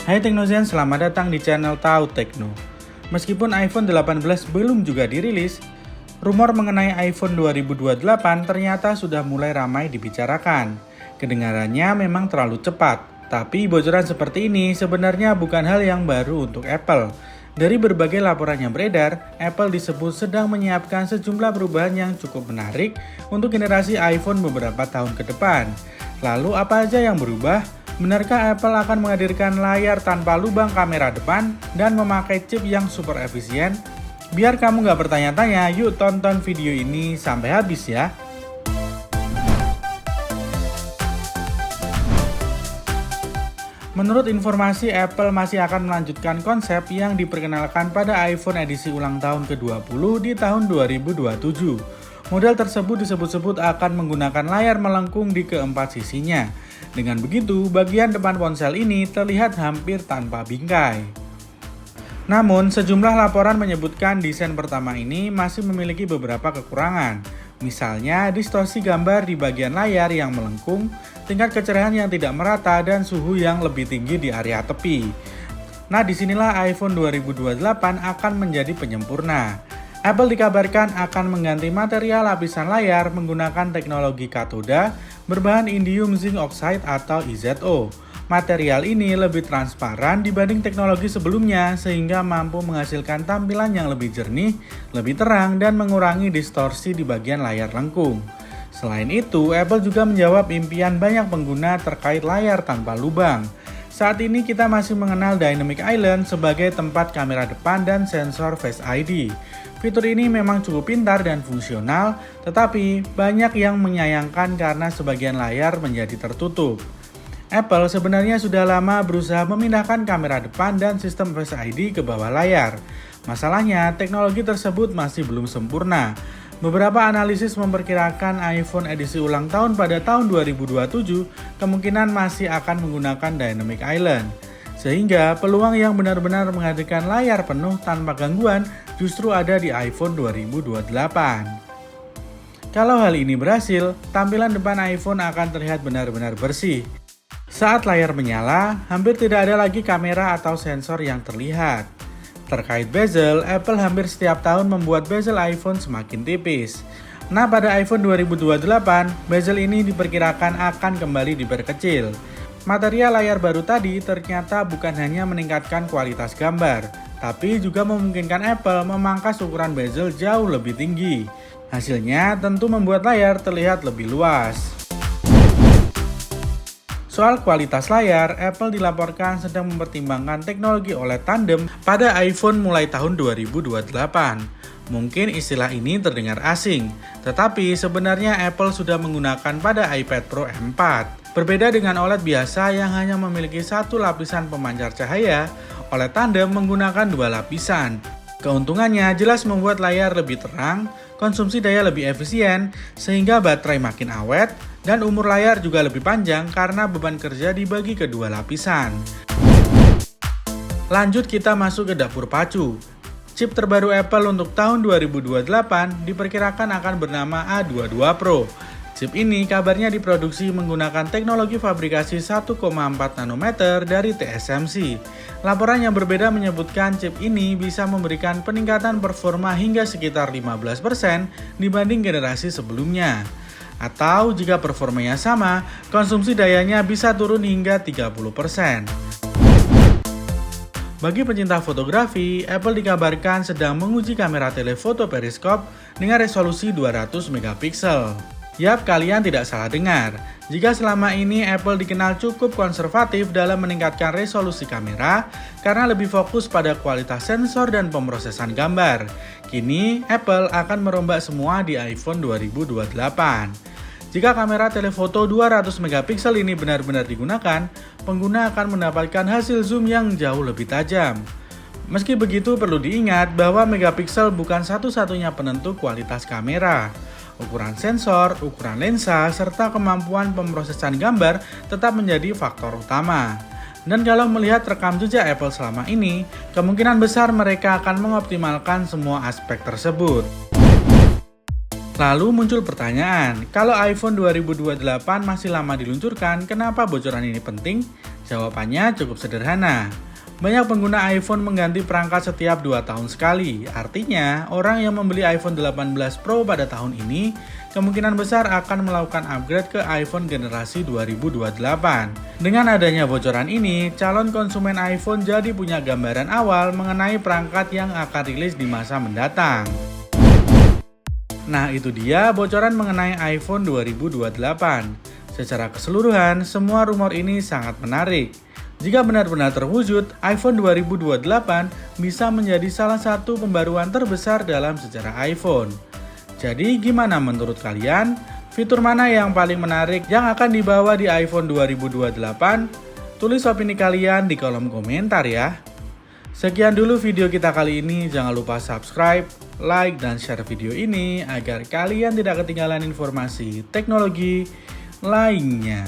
Hai Teknozen, selamat datang di channel Tahu Tekno. Meskipun iPhone 18 belum juga dirilis, rumor mengenai iPhone 2028 ternyata sudah mulai ramai dibicarakan. Kedengarannya memang terlalu cepat, tapi bocoran seperti ini sebenarnya bukan hal yang baru untuk Apple. Dari berbagai laporan yang beredar, Apple disebut sedang menyiapkan sejumlah perubahan yang cukup menarik untuk generasi iPhone beberapa tahun ke depan. Lalu apa aja yang berubah? Benarkah Apple akan menghadirkan layar tanpa lubang kamera depan dan memakai chip yang super efisien? Biar kamu nggak bertanya-tanya, yuk tonton video ini sampai habis ya. Menurut informasi, Apple masih akan melanjutkan konsep yang diperkenalkan pada iPhone edisi ulang tahun ke-20 di tahun 2027. Model tersebut disebut-sebut akan menggunakan layar melengkung di keempat sisinya. Dengan begitu, bagian depan ponsel ini terlihat hampir tanpa bingkai. Namun, sejumlah laporan menyebutkan desain pertama ini masih memiliki beberapa kekurangan. Misalnya, distorsi gambar di bagian layar yang melengkung, tingkat kecerahan yang tidak merata, dan suhu yang lebih tinggi di area tepi. Nah, disinilah iPhone 2028 akan menjadi penyempurna. Apple dikabarkan akan mengganti material lapisan layar menggunakan teknologi katoda berbahan indium zinc oxide atau IZO. Material ini lebih transparan dibanding teknologi sebelumnya sehingga mampu menghasilkan tampilan yang lebih jernih, lebih terang, dan mengurangi distorsi di bagian layar lengkung. Selain itu, Apple juga menjawab impian banyak pengguna terkait layar tanpa lubang. Saat ini kita masih mengenal Dynamic Island sebagai tempat kamera depan dan sensor Face ID. Fitur ini memang cukup pintar dan fungsional, tetapi banyak yang menyayangkan karena sebagian layar menjadi tertutup. Apple sebenarnya sudah lama berusaha memindahkan kamera depan dan sistem Face ID ke bawah layar. Masalahnya, teknologi tersebut masih belum sempurna. Beberapa analisis memperkirakan iPhone edisi ulang tahun pada tahun 2027 kemungkinan masih akan menggunakan Dynamic Island. Sehingga peluang yang benar-benar menghadirkan layar penuh tanpa gangguan justru ada di iPhone 2028. Kalau hal ini berhasil, tampilan depan iPhone akan terlihat benar-benar bersih. Saat layar menyala, hampir tidak ada lagi kamera atau sensor yang terlihat. Terkait bezel, Apple hampir setiap tahun membuat bezel iPhone semakin tipis. Nah, pada iPhone 2028, bezel ini diperkirakan akan kembali diperkecil. Material layar baru tadi ternyata bukan hanya meningkatkan kualitas gambar, tapi juga memungkinkan Apple memangkas ukuran bezel jauh lebih tinggi. Hasilnya tentu membuat layar terlihat lebih luas. Soal kualitas layar, Apple dilaporkan sedang mempertimbangkan teknologi OLED tandem pada iPhone mulai tahun 2028. Mungkin istilah ini terdengar asing, tetapi sebenarnya Apple sudah menggunakan pada iPad Pro M4. Berbeda dengan OLED biasa yang hanya memiliki satu lapisan pemancar cahaya, OLED tandem menggunakan dua lapisan. Keuntungannya jelas membuat layar lebih terang, konsumsi daya lebih efisien, sehingga baterai makin awet, dan umur layar juga lebih panjang karena beban kerja dibagi kedua lapisan. Lanjut kita masuk ke dapur pacu. Chip terbaru Apple untuk tahun 2028 diperkirakan akan bernama A22 Pro. Chip ini kabarnya diproduksi menggunakan teknologi fabrikasi 1,4 nanometer dari TSMC. Laporan yang berbeda menyebutkan chip ini bisa memberikan peningkatan performa hingga sekitar 15% dibanding generasi sebelumnya. Atau jika performanya sama, konsumsi dayanya bisa turun hingga 30%. Bagi pencinta fotografi, Apple dikabarkan sedang menguji kamera telefoto periskop dengan resolusi 200 megapiksel. Yap, kalian tidak salah dengar. Jika selama ini Apple dikenal cukup konservatif dalam meningkatkan resolusi kamera karena lebih fokus pada kualitas sensor dan pemrosesan gambar, kini Apple akan merombak semua di iPhone 2028. Jika kamera telefoto 200 megapiksel ini benar-benar digunakan, pengguna akan mendapatkan hasil zoom yang jauh lebih tajam. Meski begitu, perlu diingat bahwa megapiksel bukan satu-satunya penentu kualitas kamera. Ukuran sensor, ukuran lensa, serta kemampuan pemrosesan gambar tetap menjadi faktor utama. Dan kalau melihat rekam jejak Apple selama ini, kemungkinan besar mereka akan mengoptimalkan semua aspek tersebut. Lalu muncul pertanyaan, kalau iPhone 2028 masih lama diluncurkan, kenapa bocoran ini penting? Jawabannya cukup sederhana. Banyak pengguna iPhone mengganti perangkat setiap 2 tahun sekali. Artinya, orang yang membeli iPhone 18 Pro pada tahun ini kemungkinan besar akan melakukan upgrade ke iPhone generasi 2028. Dengan adanya bocoran ini, calon konsumen iPhone jadi punya gambaran awal mengenai perangkat yang akan rilis di masa mendatang. Nah, itu dia bocoran mengenai iPhone 2028. Secara keseluruhan, semua rumor ini sangat menarik. Jika benar-benar terwujud, iPhone 2028 bisa menjadi salah satu pembaruan terbesar dalam sejarah iPhone. Jadi gimana menurut kalian? Fitur mana yang paling menarik yang akan dibawa di iPhone 2028? Tulis opini kalian di kolom komentar ya. Sekian dulu video kita kali ini, jangan lupa subscribe, like, dan share video ini agar kalian tidak ketinggalan informasi teknologi lainnya.